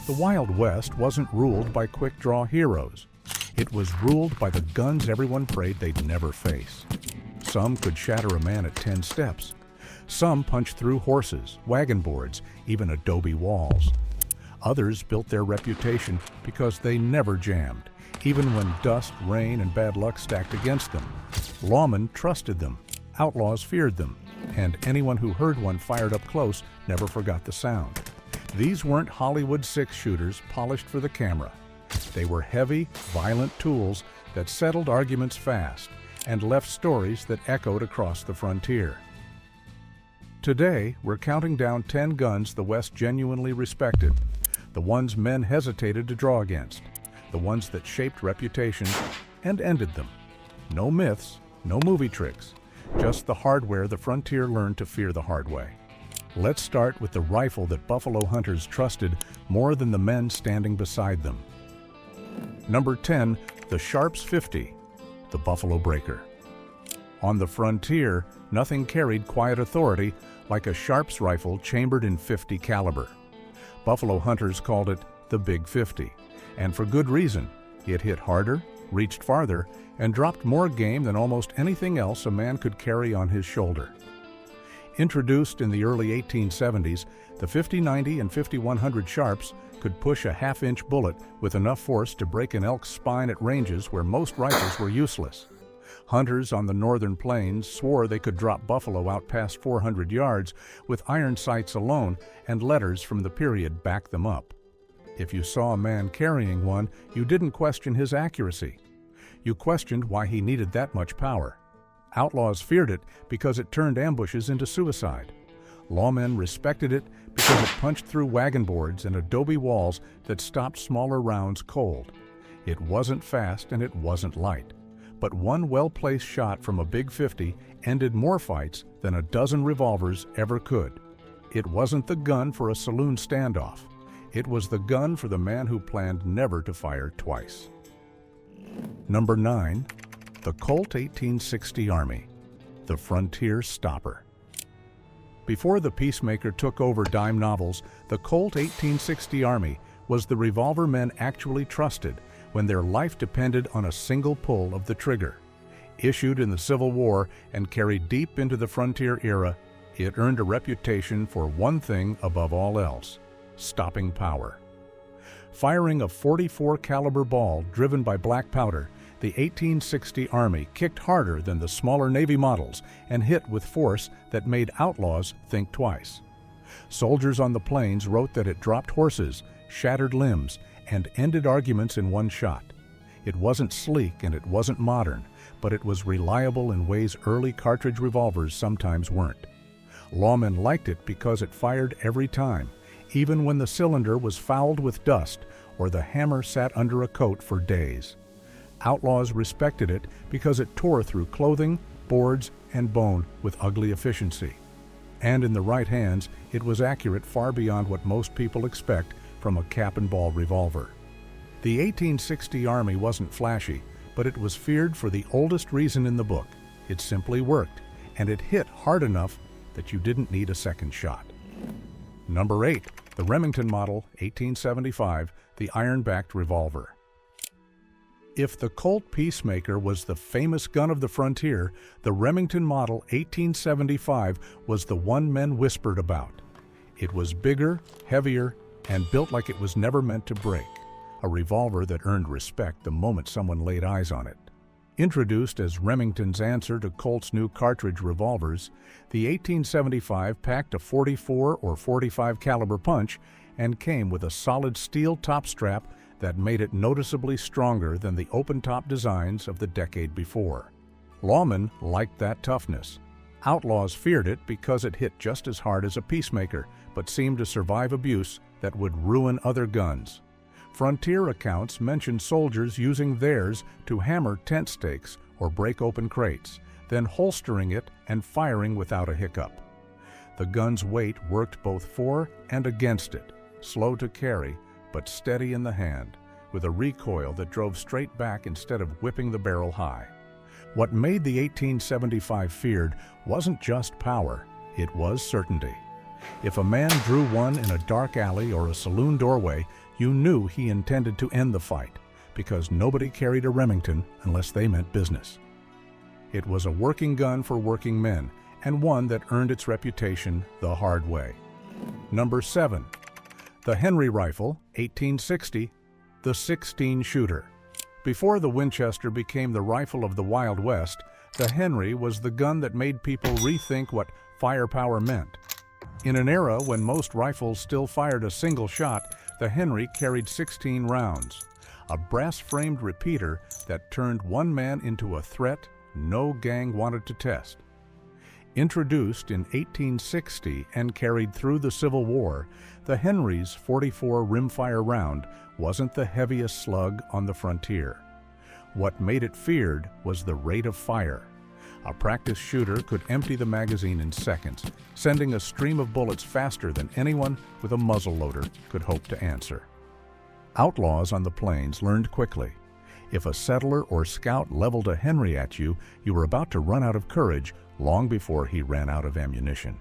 The Wild West wasn't ruled by quick-draw heroes. It was ruled by the guns everyone prayed they'd never face. Some could shatter a man at 10 steps. Some punched through horses, wagon boards, even adobe walls. Others built their reputation because they never jammed, even when dust, rain, and bad luck stacked against them. Lawmen trusted them, outlaws feared them, and anyone who heard one fired up close never forgot the sound. These weren't Hollywood six-shooters polished for the camera. They were heavy, violent tools that settled arguments fast and left stories that echoed across the frontier. Today, we're counting down 10 guns the West genuinely respected, the ones men hesitated to draw against, the ones that shaped reputations and ended them. No myths, no movie tricks, just the hardware the frontier learned to fear the hard way. Let's start with the rifle that buffalo hunters trusted more than the men standing beside them. Number 10, the Sharps 50, the Buffalo Breaker. On the frontier, nothing carried quiet authority like a Sharps rifle chambered in .50 caliber. Buffalo hunters called it the Big 50, and for good reason. It hit harder, reached farther, and dropped more game than almost anything else a man could carry on his shoulder. Introduced in the early 1870s, the 50-90 and 50-100 Sharps could push a half-inch bullet with enough force to break an elk's spine at ranges where most rifles were useless. Hunters on the northern plains swore they could drop buffalo out past 400 yards with iron sights alone, and letters from the period backed them up. If you saw a man carrying one, you didn't question his accuracy. You questioned why he needed that much power. Outlaws feared it because it turned ambushes into suicide. Lawmen respected it because it punched through wagon boards and adobe walls that stopped smaller rounds cold. It wasn't fast and it wasn't light, but one well-placed shot from a Big 50 ended more fights than a dozen revolvers ever could. It wasn't the gun for a saloon standoff. It was the gun for the man who planned never to fire twice. Number 9. The Colt 1860 Army, the Frontier Stopper. Before the Peacemaker took over dime novels, the Colt 1860 Army was the revolver men actually trusted when their life depended on a single pull of the trigger. Issued in the Civil War and carried deep into the frontier era, it earned a reputation for one thing above all else: stopping power. Firing a .44 caliber ball driven by black powder, the 1860 Army kicked harder than the smaller Navy models and hit with force that made outlaws think twice. Soldiers on the plains wrote that it dropped horses, shattered limbs, and ended arguments in one shot. It wasn't sleek and it wasn't modern, but it was reliable in ways early cartridge revolvers sometimes weren't. Lawmen liked it because it fired every time, even when the cylinder was fouled with dust or the hammer sat under a coat for days. Outlaws respected it because it tore through clothing, boards, and bone with ugly efficiency. And in the right hands, it was accurate far beyond what most people expect from a cap-and-ball revolver. The 1860 Army wasn't flashy, but it was feared for the oldest reason in the book. It simply worked, and it hit hard enough that you didn't need a second shot. Number 8. The Remington Model 1875, the iron-backed revolver. If the Colt Peacemaker was the famous gun of the frontier, the Remington Model 1875 was the one men whispered about. It was bigger, heavier, and built like it was never meant to break, a revolver that earned respect the moment someone laid eyes on it. Introduced as Remington's answer to Colt's new cartridge revolvers, the 1875 packed a .44 or .45 caliber punch and came with a solid steel top strap that made it noticeably stronger than the open-top designs of the decade before. Lawmen liked that toughness. Outlaws feared it because it hit just as hard as a Peacemaker, but seemed to survive abuse that would ruin other guns. Frontier accounts mention soldiers using theirs to hammer tent stakes or break open crates, then holstering it and firing without a hiccup. The gun's weight worked both for and against it, slow to carry, but steady in the hand, with a recoil that drove straight back instead of whipping the barrel high. What made the 1875 feared wasn't just power, it was certainty. If a man drew one in a dark alley or a saloon doorway, you knew he intended to end the fight, because nobody carried a Remington unless they meant business. It was a working gun for working men, and one that earned its reputation the hard way. Number 7. The Henry rifle, 1860, the 16-shooter. Before the Winchester became the rifle of the Wild West, the Henry was the gun that made people rethink what firepower meant. In an era when most rifles still fired a single shot, the Henry carried 16 rounds, a brass-framed repeater that turned one man into a threat no gang wanted to test. Introduced in 1860 and carried through the Civil War, the Henry's .44 rimfire round wasn't the heaviest slug on the frontier. What made it feared was the rate of fire. A practiced shooter could empty the magazine in seconds, sending a stream of bullets faster than anyone with a muzzleloader could hope to answer. Outlaws on the plains learned quickly. If a settler or scout leveled a Henry at you, you were about to run out of courage long before he ran out of ammunition.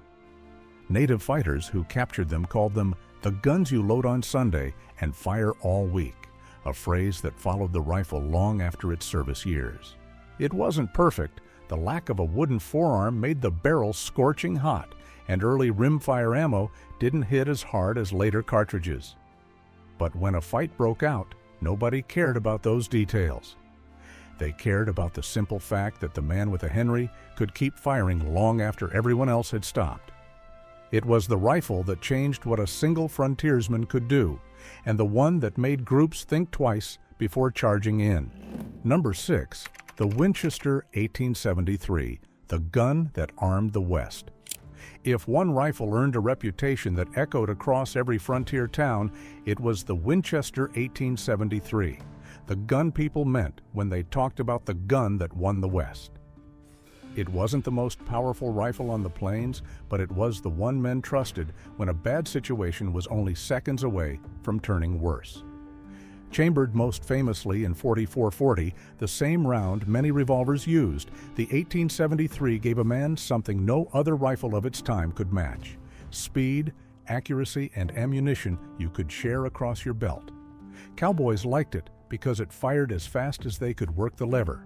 Native fighters who captured them called them the guns you load on Sunday and fire all week, a phrase that followed the rifle long after its service years. It wasn't perfect. The lack of a wooden forearm made the barrel scorching hot, and early rimfire ammo didn't hit as hard as later cartridges. But when a fight broke out, nobody cared about those details. They cared about the simple fact that the man with a Henry could keep firing long after everyone else had stopped. It was the rifle that changed what a single frontiersman could do, and the one that made groups think twice before charging in. Number 6. The Winchester 1873, the gun that armed the West. If one rifle earned a reputation that echoed across every frontier town, it was the Winchester 1873, the gun people meant when they talked about the gun that won the West. It wasn't the most powerful rifle on the plains, but it was the one men trusted when a bad situation was only seconds away from turning worse. Chambered most famously in .44-40, the same round many revolvers used, the 1873 gave a man something no other rifle of its time could match: speed, accuracy, and ammunition you could share across your belt. Cowboys liked it because it fired as fast as they could work the lever.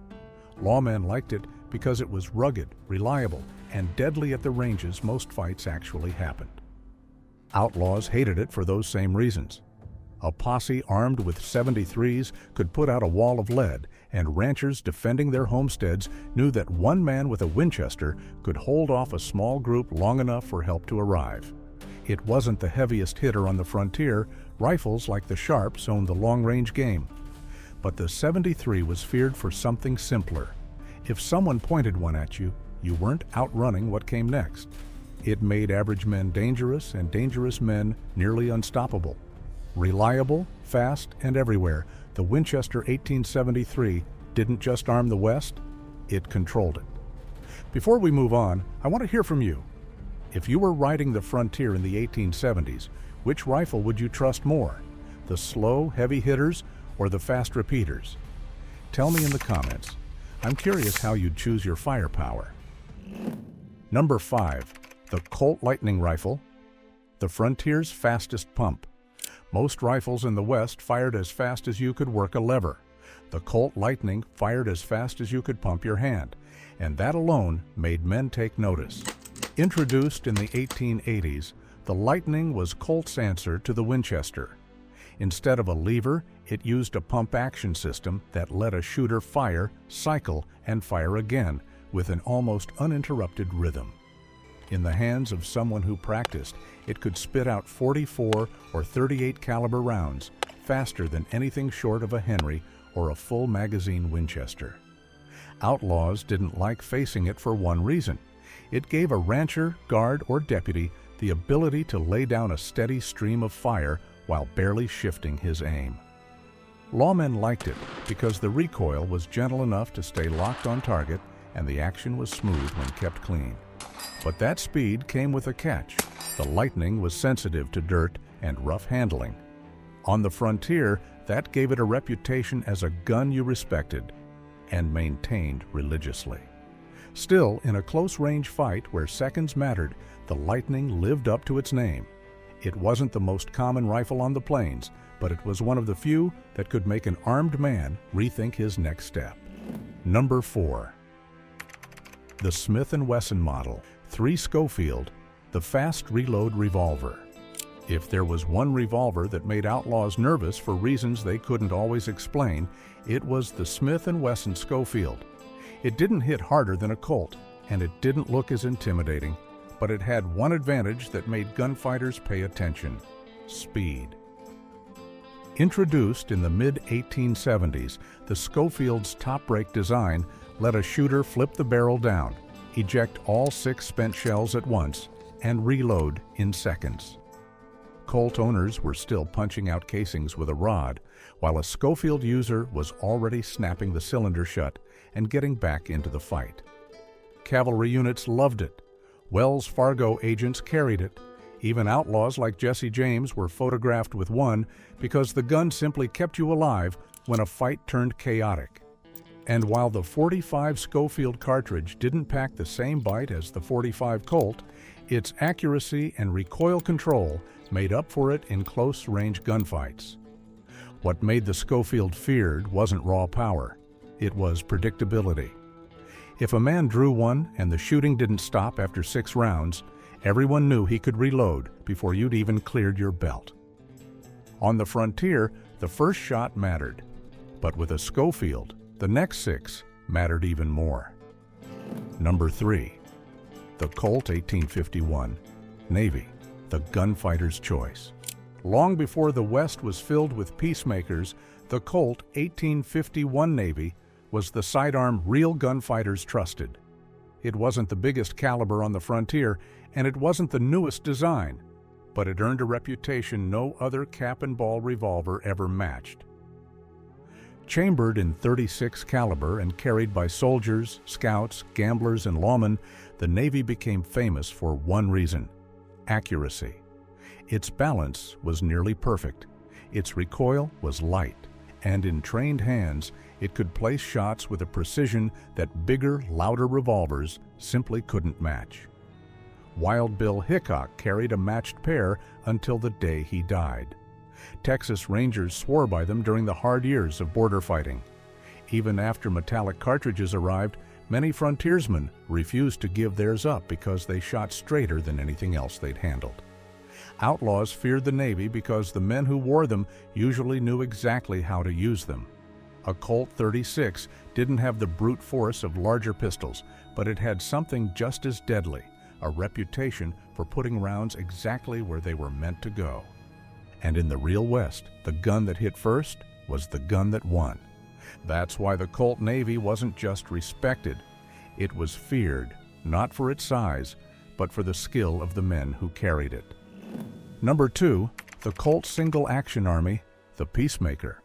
Lawmen liked it because it was rugged, reliable, and deadly at the ranges most fights actually happened. Outlaws hated it for those same reasons. A posse armed with 73s could put out a wall of lead, and ranchers defending their homesteads knew that one man with a Winchester could hold off a small group long enough for help to arrive. It wasn't the heaviest hitter on the frontier. Rifles like the Sharps owned the long-range game. But the 73 was feared for something simpler. If someone pointed one at you, you weren't outrunning what came next. It made average men dangerous and dangerous men nearly unstoppable. Reliable, fast, and everywhere, the Winchester 1873 didn't just arm the West, it controlled it. Before we move on, I want to hear from you. If you were riding the frontier in the 1870s, which rifle would you trust more? The slow, heavy hitters or the fast repeaters? Tell me in the comments. I'm curious how you'd choose your firepower. Number 5. The Colt Lightning Rifle, the frontier's fastest pump. Most rifles in the West fired as fast as you could work a lever. The Colt Lightning fired as fast as you could pump your hand, and that alone made men take notice. Introduced in the 1880s, the Lightning was Colt's answer to the Winchester. Instead of a lever, it used a pump action system that let a shooter fire, cycle, and fire again with an almost uninterrupted rhythm. In the hands of someone who practiced, it could spit out 44 or 38 caliber rounds faster than anything short of a Henry or a full magazine Winchester. Outlaws didn't like facing it for one reason. It gave a rancher, guard, or deputy the ability to lay down a steady stream of fire while barely shifting his aim. Lawmen liked it because the recoil was gentle enough to stay locked on target and the action was smooth when kept clean. But that speed came with a catch. The Lightning was sensitive to dirt and rough handling. On the frontier, that gave it a reputation as a gun you respected and maintained religiously. Still, in a close-range fight where seconds mattered, the Lightning lived up to its name. It wasn't the most common rifle on the plains, but it was one of the few that could make an armed man rethink his next step. Number 4. The Smith & Wesson model 3 Schofield, the fast reload revolver. If there was one revolver that made outlaws nervous for reasons they couldn't always explain, it was the Smith & Wesson Schofield. It didn't hit harder than a Colt, and it didn't look as intimidating, but it had one advantage that made gunfighters pay attention: speed. Introduced in the mid-1870s, the Schofield's top-brake design let a shooter flip the barrel down, eject all 6 spent shells at once, and reload in seconds. Colt owners were still punching out casings with a rod, while a Schofield user was already snapping the cylinder shut and getting back into the fight. Cavalry units loved it. Wells Fargo agents carried it. Even outlaws like Jesse James were photographed with one because the gun simply kept you alive when a fight turned chaotic. And while the .45 Schofield cartridge didn't pack the same bite as the .45 Colt, its accuracy and recoil control made up for it in close-range gunfights. What made the Schofield feared wasn't raw power. It was predictability. If a man drew one and the shooting didn't stop after 6 rounds, everyone knew he could reload before you'd even cleared your belt. On the frontier, the first shot mattered. But with a Schofield, the next 6 mattered even more. Number 3. The Colt 1851, Navy, the gunfighter's choice. Long before the West was filled with peacemakers, the Colt 1851 Navy was the sidearm real gunfighters trusted. It wasn't the biggest caliber on the frontier, and it wasn't the newest design, but it earned a reputation no other cap-and-ball revolver ever matched. Chambered in .36 caliber and carried by soldiers, scouts, gamblers, and lawmen, the Navy became famous for one reason: accuracy. Its balance was nearly perfect. Its recoil was light, and in trained hands, it could place shots with a precision that bigger, louder revolvers simply couldn't match. Wild Bill Hickok carried a matched pair until the day he died. Texas Rangers swore by them during the hard years of border fighting. Even after metallic cartridges arrived, many frontiersmen refused to give theirs up because they shot straighter than anything else they'd handled. Outlaws feared the Navy because the men who wore them usually knew exactly how to use them. A Colt 36 didn't have the brute force of larger pistols, but it had something just as deadly: a reputation for putting rounds exactly where they were meant to go. And in the real West, the gun that hit first was the gun that won. That's why the Colt Navy wasn't just respected. It was feared, not for its size, but for the skill of the men who carried it. Number 2, the Colt Single Action Army, the Peacemaker.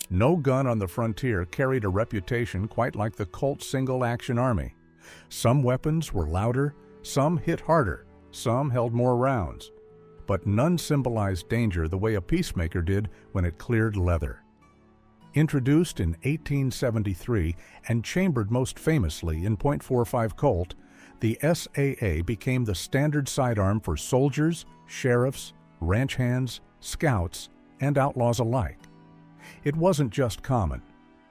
No gun on the frontier carried a reputation quite like the Colt Single Action Army. Some weapons were louder, some hit harder, some held more rounds. But none symbolized danger the way a Peacemaker did when it cleared leather. Introduced in 1873 and chambered most famously in .45 Colt, the SAA became the standard sidearm for soldiers, sheriffs, ranch hands, scouts, and outlaws alike. It wasn't just common,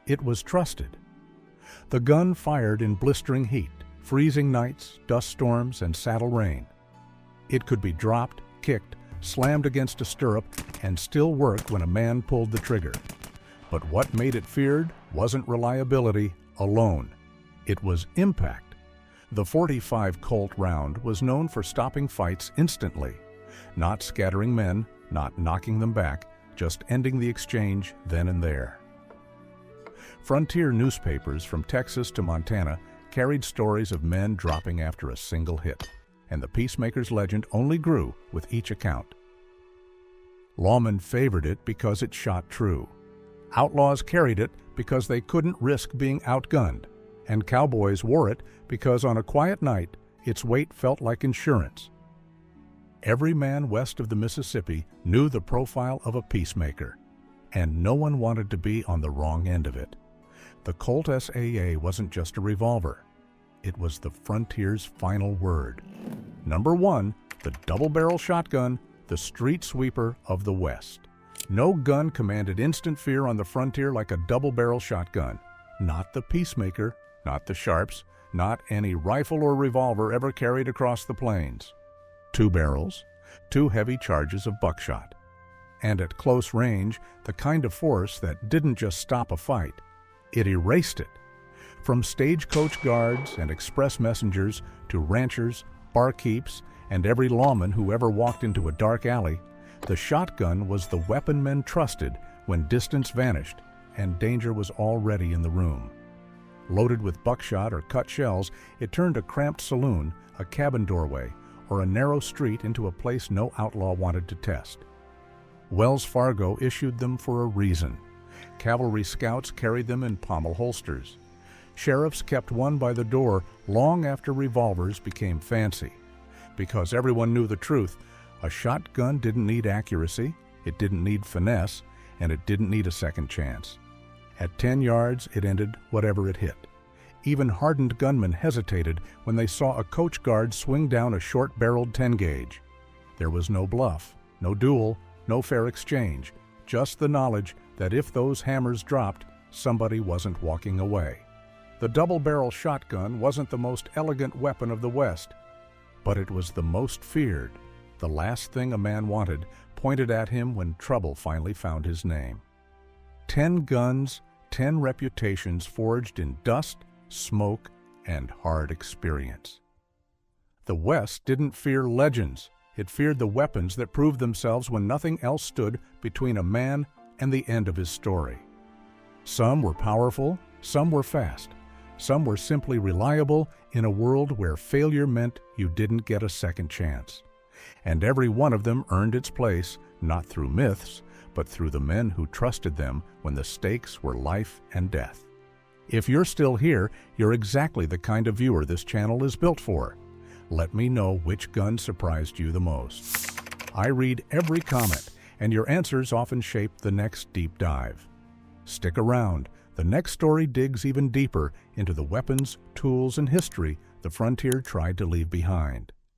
it was trusted. The gun fired in blistering heat, freezing nights, dust storms, and saddle rain. It could be dropped, kicked, slammed against a stirrup, and still work when a man pulled the trigger. But what made it feared wasn't reliability alone. It was impact. The .45 Colt round was known for stopping fights instantly, not scattering men, not knocking them back, just ending the exchange then and there. Frontier newspapers from Texas to Montana carried stories of men dropping after a single hit, and the Peacemaker's legend only grew with each account. Lawmen favored it because it shot true. Outlaws carried it because they couldn't risk being outgunned, and cowboys wore it because on a quiet night, its weight felt like insurance. Every man west of the Mississippi knew the profile of a Peacemaker, and no one wanted to be on the wrong end of it. The Colt SAA wasn't just a revolver. It was the frontier's final word. Number 1, the double-barrel shotgun, the street sweeper of the West. No gun commanded instant fear on the frontier like a double-barrel shotgun. Not the Peacemaker, not the Sharps, not any rifle or revolver ever carried across the plains. 2 barrels, 2 heavy charges of buckshot. And at close range, the kind of force that didn't just stop a fight, it erased it. From stagecoach guards and express messengers to ranchers, barkeeps, and every lawman who ever walked into a dark alley, the shotgun was the weapon men trusted when distance vanished and danger was already in the room. Loaded with buckshot or cut shells, it turned a cramped saloon, a cabin doorway, or a narrow street into a place no outlaw wanted to test. Wells Fargo issued them for a reason. Cavalry scouts carried them in pommel holsters. Sheriffs kept one by the door long after revolvers became fancy. Because everyone knew the truth, a shotgun didn't need accuracy, it didn't need finesse, and it didn't need a second chance. At 10 yards, it ended whatever it hit. Even hardened gunmen hesitated when they saw a coach guard swing down a short-barreled 10-gauge. There was no bluff, no duel, no fair exchange, just the knowledge that if those hammers dropped, somebody wasn't walking away. The double-barrel shotgun wasn't the most elegant weapon of the West, but it was the most feared, the last thing a man wanted pointed at him when trouble finally found his name. 10 guns, 10 reputations forged in dust, smoke, and hard experience. The West didn't fear legends. It feared the weapons that proved themselves when nothing else stood between a man and the end of his story. Some were powerful, some were fast, some were simply reliable in a world where failure meant you didn't get a second chance. And every one of them earned its place, not through myths, but through the men who trusted them when the stakes were life and death. If you're still here, you're exactly the kind of viewer this channel is built for. Let me know which gun surprised you the most. I read every comment, and your answers often shape the next deep dive. Stick around. The next story digs even deeper into the weapons, tools, and history the frontier tried to leave behind.